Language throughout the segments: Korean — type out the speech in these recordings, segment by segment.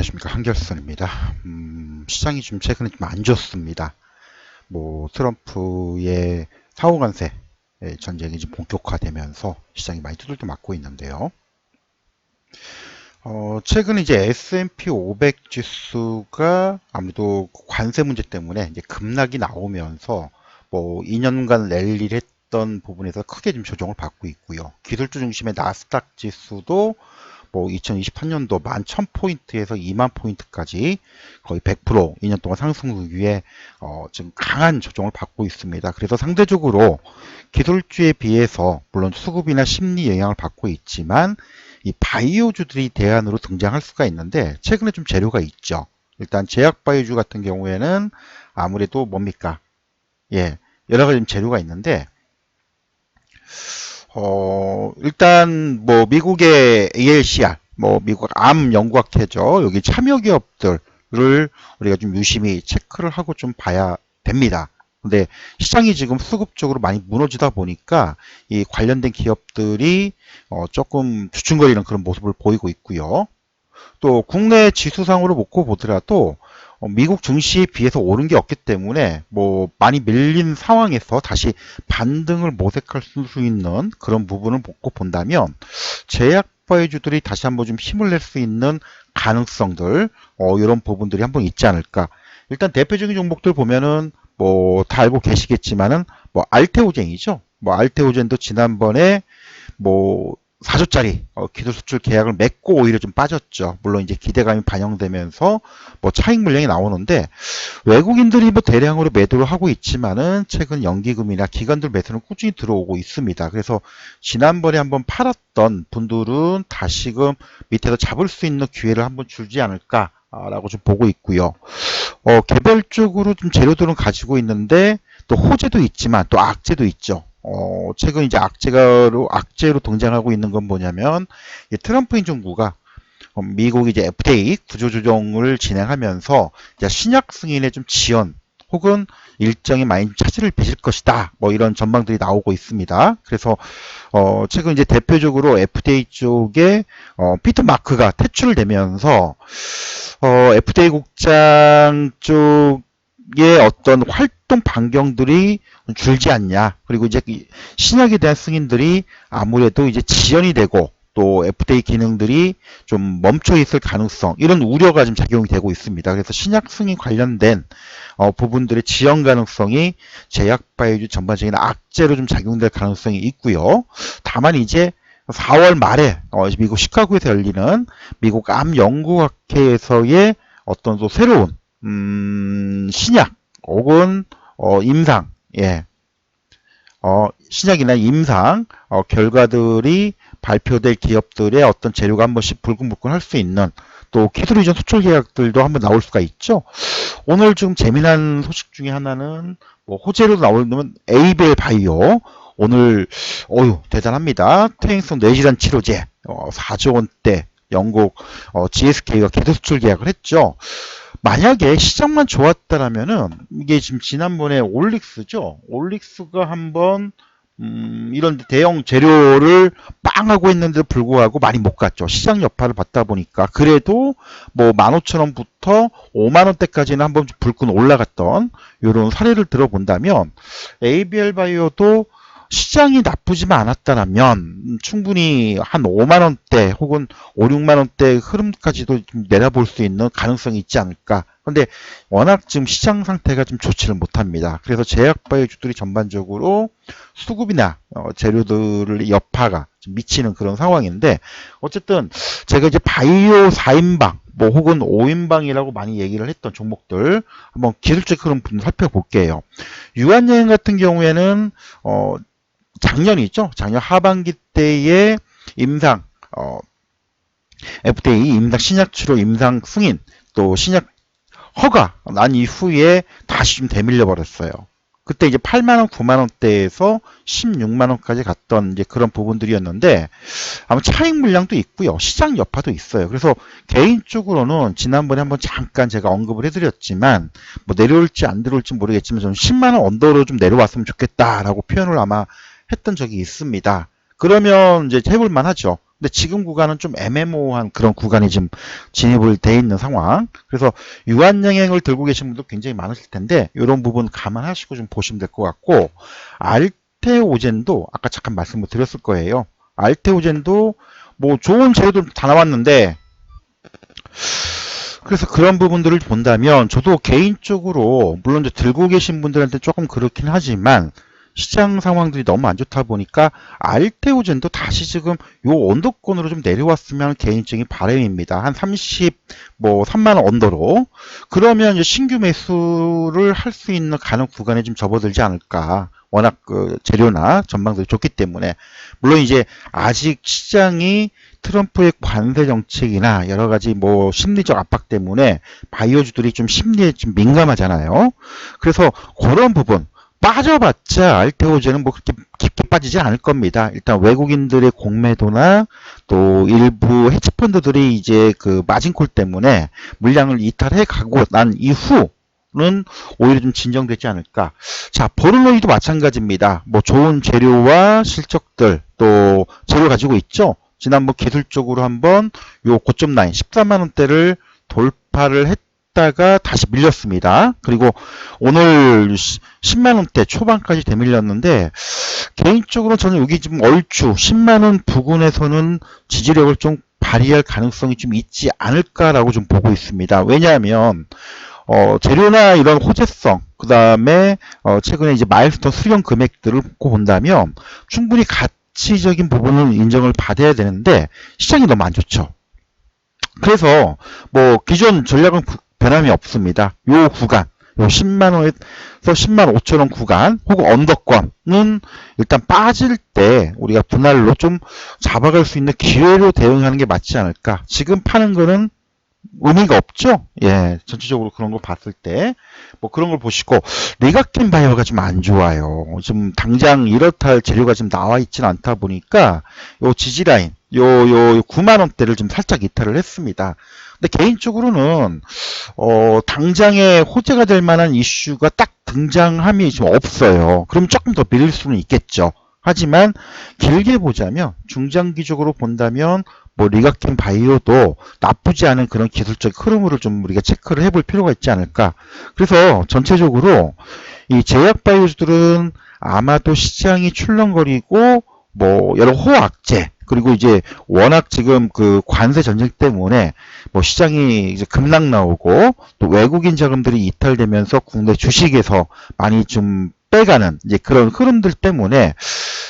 안녕하십니까. 한결선입니다. 시장이 좀 최근에 좀 안 좋습니다. 트럼프의 사후관세 전쟁이 좀 본격화되면서 시장이 많이 두들겨 맞고 있는데요. 최근 이제 S&P 500 지수가 아무래도 관세 문제 때문에 이제 급락이 나오면서 2년간 랠리를 했던 부분에서 크게 좀 조정을 받고 있고요. 기술주 중심의 나스닥 지수도 2023년도 11,000포인트에서 20,000포인트까지 거의 100% 2년 동안 상승 위에 지금 강한 조정을 받고 있습니다. 그래서 상대적으로 기술주에 비해서 물론 수급이나 심리 영향을 받고 있지만 이 바이오주들이 대안으로 등장할 수가 있는데 최근에 좀 재료가 있죠. 일단 제약 바이오주 같은 경우에는 아무래도 뭡니까? 여러 가지 재료가 있는데 일단 미국의 ALCR, 미국 암 연구학회죠. 여기 참여 기업들을 우리가 좀 유심히 체크를 하고 좀 봐야 됩니다. 근데 시장이 지금 수급적으로 많이 무너지다 보니까 이 관련된 기업들이 조금 주춤거리는 그런 모습을 보이고 있고요. 또 국내 지수상으로 놓고 보더라도 미국 증시에 비해서 오른 게 없기 때문에 많이 밀린 상황에서 다시 반등을 모색할 수 있는 그런 부분을 놓고 본다면 제약 바이오주들이 다시 한번 좀 힘을 낼 수 있는 가능성들 이런 부분들이 한번 있지 않을까. 일단 대표적인 종목들 보면은 다 알고 계시겠지만은 알테오젠이죠. 알테오젠도 지난번에 4조짜리 기술 수출 계약을 맺고 오히려 좀 빠졌죠. 물론 이제 기대감이 반영되면서 차익 물량이 나오는데 외국인들이 대량으로 매도를 하고 있지만은 최근 연기금이나 기관들 매수는 꾸준히 들어오고 있습니다. 그래서 지난번에 한번 팔았던 분들은 다시금 밑에서 잡을 수 있는 기회를 한번 주지 않을까라고 좀 보고 있고요. 개별적으로 좀 재료들은 가지고 있는데 또 호재도 있지만 또 악재도 있죠. 최근 이제 악재로 등장하고 있는 건 뭐냐면, 트럼프 행정부가 미국이 이제 FDA 구조조정을 진행하면서 이제 신약 승인의 좀 지연 혹은 일정이 많이 차질을 빚을 것이다. 이런 전망들이 나오고 있습니다. 그래서 최근 이제 대표적으로 FDA 쪽에 피터 마크가 퇴출되면서 FDA 국장 쪽의 어떤 활동 반경들이 줄지 않냐. 그리고 이제 신약에 대한 승인들이 아무래도 이제 지연이 되고 또 FDA 기능들이 좀 멈춰 있을 가능성, 이런 우려가 좀 작용이 되고 있습니다. 그래서 신약 승인 관련된 부분들의 지연 가능성이 제약 바이오주 전반적인 악재로 좀 작용될 가능성이 있고요. 다만 이제 4월 말에 미국 시카고에서 열리는 미국 암 연구학회에서의 어떤 또 새로운 신약 혹은 임상, 신약이나 임상 결과들이 발표될 기업들의 어떤 재료가 한 번씩 불끈불끈 할 수 있는 또 기술 이전 수출 계약들도 한번 나올 수가 있죠. 오늘 좀 재미난 소식 중에 하나는 호재로 나오는 에이벨 바이오, 오늘 대단합니다. 퇴행성 뇌질환 치료제 4조 원대 영국 GSK가 계속 수출 계약을 했죠. 만약에 시장만 좋았다라면은 이게 지금 지난번에 올릭스죠. 올릭스가 한번 이런 대형 재료를 빵 하고 있는데도 불구하고 많이 못 갔죠. 시장 여파를 받다 보니까. 그래도 15,000원부터 5만원대까지는 한번 불끈 올라갔던 이런 사례를 들어본다면 ABL 바이오도 시장이 나쁘지만 않았다면 충분히 한 5만원대 혹은 5, 6만원대 흐름까지도 좀 내다볼 수 있는 가능성이 있지 않을까. 근데 워낙 지금 시장 상태가 좀 좋지를 못합니다. 그래서 제약 바이오주들이 전반적으로 수급이나 재료들의 여파가 좀 미치는 그런 상황인데, 어쨌든 제가 이제 바이오 4인방 혹은 5인방이라고 많이 얘기를 했던 종목들 한번 기술적 흐름 살펴볼게요. 유한여행 같은 경우에는 작년이죠. 작년 하반기 때에 임상 FDA 임상 신약 치료 임상 승인 또 신약 허가 난 이후에 다시 좀 대밀려 버렸어요. 그때 이제 8만원, 9만원대에서 16만원까지 갔던 이제 그런 부분들이었는데, 아마 차익 물량도 있고요. 시장 여파도 있어요. 그래서 개인적으로는 지난번에 한번 잠깐 제가 언급을 해드렸지만, 내려올지 안 내려올지 모르겠지만, 좀 10만원 언더로 좀 내려왔으면 좋겠다라고 표현을 아마 했던 적이 있습니다. 그러면 이제 해볼만 하죠. 근데 지금 구간은 좀 애매모호한 그런 구간이 지금 진입을 돼 있는 상황. 그래서 유한양행을 들고 계신 분도 굉장히 많으실 텐데 이런 부분 감안하시고 좀 보시면 될 것 같고, 알테오젠도 아까 잠깐 말씀을 드렸을 거예요. 알테오젠도 뭐 좋은 재료들 다 나왔는데, 그래서 그런 부분들을 본다면 저도 개인적으로 물론 이제 들고 계신 분들한테 조금 그렇긴 하지만 시장 상황들이 너무 안 좋다 보니까 알테오젠도 다시 지금 요 언더권으로 좀 내려왔으면 개인적인 바람입니다. 한 30, 뭐 3만 원 언더로. 그러면 이제 신규 매수를 할 수 있는 가능 구간에 좀 접어들지 않을까. 워낙 그 재료나 전망들이 좋기 때문에. 물론 이제 아직 시장이 트럼프의 관세 정책이나 여러 가지 뭐 심리적 압박 때문에 바이오주들이 좀 심리에 좀 민감하잖아요. 그래서 그런 부분 빠져봤자 알테오젠은 뭐 그렇게 깊게 빠지지 않을 겁니다. 일단 외국인들의 공매도나 또 일부 헤지펀드들이 이제 그 마진콜 때문에 물량을 이탈해 가고 난 이후는 오히려 좀 진정되지 않을까. 자, 보르노이도 마찬가지입니다. 뭐 좋은 재료와 실적들 또 재료 가지고 있죠. 지난번 기술적으로 한번 요 고점 라인 14만 원대를 돌파를 했다가 다시 밀렸습니다. 그리고 오늘 10만 원대 초반까지 되밀렸는데 개인적으로 저는 여기 지금 얼추 10만 원 부근에서는 지지력을 좀 발휘할 가능성이 좀 있지 않을까라고 좀 보고 있습니다. 왜냐하면 재료나 이런 호재성, 그 다음에 최근에 이제 마일스톤 수령 금액들을 놓고 본다면 충분히 가치적인 부분을 인정을 받아야 되는데 시장이 너무 안 좋죠. 그래서 뭐 기존 전략은 변함이 없습니다. 요 구간, 요 10만 원에서 10만 5천 원 구간 혹은 언더권은 일단 빠질 때 우리가 분할로 좀 잡아갈 수 있는 기회로 대응하는 게 맞지 않을까. 지금 파는 거는 의미가 없죠. 예, 전체적으로 그런 걸 봤을 때 뭐 그런 걸 보시고 리가켄 바이오가 좀 안 좋아요. 좀 당장 이렇다 할 재료가 좀 나와 있지는 않다 보니까 요 지지 라인 요 9만 원대를 좀 살짝 이탈을 했습니다. 근데 개인적으로는 당장에 호재가 될 만한 이슈가 딱 등장함이 좀 없어요. 그럼 조금 더 밀릴 수는 있겠죠. 하지만 길게 보자면 중장기적으로 본다면 뭐 리가켄 바이오도 나쁘지 않은 그런 기술적 흐름으로 좀 우리가 체크를 해볼 필요가 있지 않을까. 그래서 전체적으로 이 제약 바이오주들은 아마도 시장이 출렁거리고 뭐 여러 호악재 그리고 이제 워낙 지금 그 관세 전쟁 때문에 뭐 시장이 이제 급락 나오고 또 외국인 자금들이 이탈되면서 국내 주식에서 많이 좀 빼가는 이제 그런 흐름들 때문에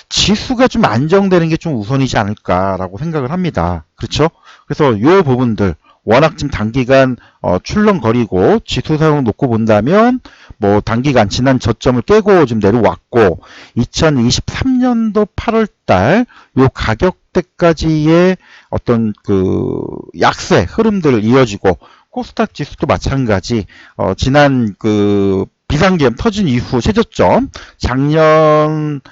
지수가 좀 안정되는 게 좀 우선이지 않을까라고 생각을 합니다. 그렇죠? 그래서 요 부분들 워낙 지금 단기간 출렁거리고 지수 사용 놓고 본다면 뭐 단기간 지난 저점을 깨고 좀 내려왔고 2023년도 8월달 요 가격대까지의 어떤 그 약세 흐름들을 이어지고 코스닥 지수도 마찬가지 지난 그 비상계엄 터진 이후 최저점 작년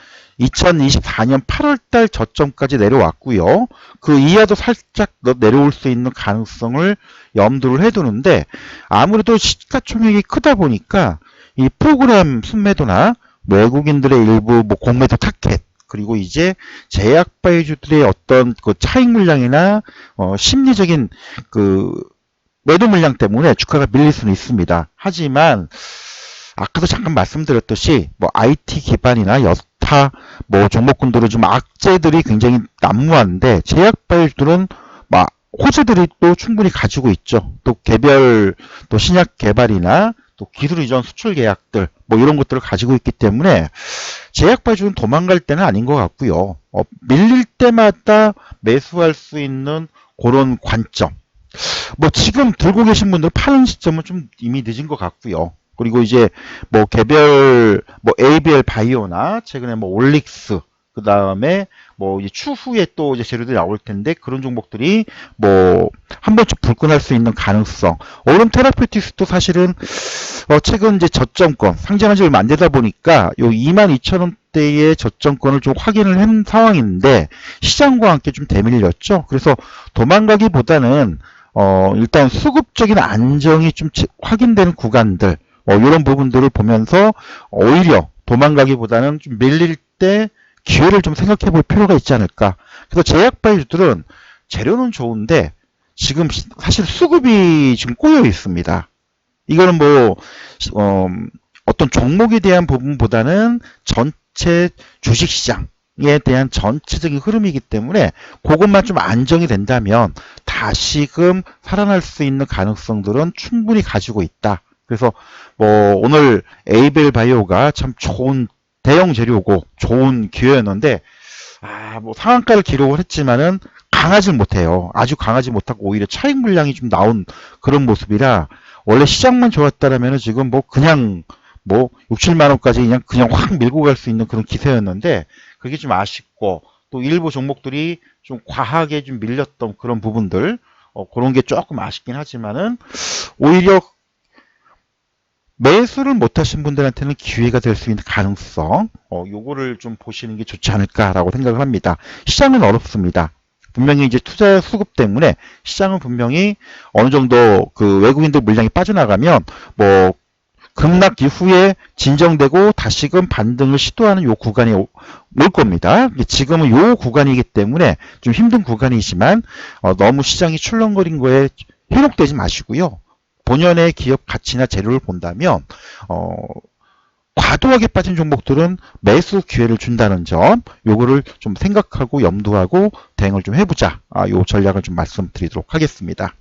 2024년 8월달 저점까지 내려왔고요. 그 이하도 살짝 내려올 수 있는 가능성을 염두를 해두는데 아무래도 시가총액이 크다 보니까 이 프로그램 순매도나 외국인들의 일부 뭐 공매도 타켓 그리고 이제 제약 바이오주들의 어떤 그 차익 물량이나 심리적인 그 매도 물량 때문에 주가가 밀릴 수는 있습니다. 하지만 아까도 잠깐 말씀드렸듯이 뭐 IT 기반이나 여타 뭐 종목군들은 좀 악재들이 굉장히 난무한데 제약 바이오주들은 막 호재들이 또 충분히 가지고 있죠. 또 개별 또 신약 개발이나 또 기술 이전 수출 계약들 뭐 이런 것들을 가지고 있기 때문에 제약 바이오주는 도망갈 때는 아닌 것 같고요. 밀릴 때마다 매수할 수 있는 그런 관점. 뭐 지금 들고 계신 분들 파는 시점은 좀 이미 늦은 것 같고요. 그리고 이제 뭐 개별 뭐 ABL 바이오나 최근에 뭐 올릭스 그 다음에 뭐 이제 추후에 또 이제 재료들이 나올 텐데 그런 종목들이 뭐 한 번쯤 불끈할 수 있는 가능성. 오름 테라피우틱스도 사실은 최근 이제 저점권 상장한 지 얼마 안 되다 보니까 요 22,000원대의 저점권을 좀 확인을 한 상황인데 시장과 함께 좀 대밀렸죠. 그래서 도망가기보다는 일단 수급적인 안정이 좀 확인되는 구간들 이런 부분들을 보면서 오히려 도망가기보다는 좀 밀릴 때 기회를 좀 생각해 볼 필요가 있지 않을까. 그래서 제약바이오들은 재료는 좋은데 지금 사실 수급이 지금 꼬여 있습니다. 이거는 뭐 어떤 종목에 대한 부분보다는 전체 주식시장에 대한 전체적인 흐름이기 때문에 그것만 좀 안정이 된다면 다시금 살아날 수 있는 가능성들은 충분히 가지고 있다. 그래서 뭐 오늘 에이벨 바이오가 참 좋은 대형 재료고 좋은 기회였는데 뭐 상한가를 기록을 했지만은 강하지 못해요. 아주 강하지 못하고 오히려 차익 물량이 좀 나온 그런 모습이라 원래 시장만 좋았다라면은 지금 뭐 그냥 뭐 6, 7만 원까지 그냥 확 밀고 갈 수 있는 그런 기세였는데 그게 좀 아쉽고 또 일부 종목들이 좀 과하게 좀 밀렸던 그런 부분들 그런 게 조금 아쉽긴 하지만은 오히려 매수를 못하신 분들한테는 기회가 될 수 있는 가능성, 요거를 좀 보시는 게 좋지 않을까라고 생각을 합니다. 시장은 어렵습니다. 분명히 이제 투자 수급 때문에 시장은 분명히 어느 정도 그 외국인들 물량이 빠져나가면 뭐 급락 이후에 진정되고 다시금 반등을 시도하는 요 구간이 올 겁니다. 지금은 요 구간이기 때문에 좀 힘든 구간이지만 너무 시장이 출렁거린 거에 현혹되지 마시고요. 본연의 기업 가치나 재료를 본다면 과도하게 빠진 종목들은 매수 기회를 준다는 점 요거를 좀 생각하고 염두하고 대응을 좀 해보자. 요 전략을 좀 말씀드리도록 하겠습니다.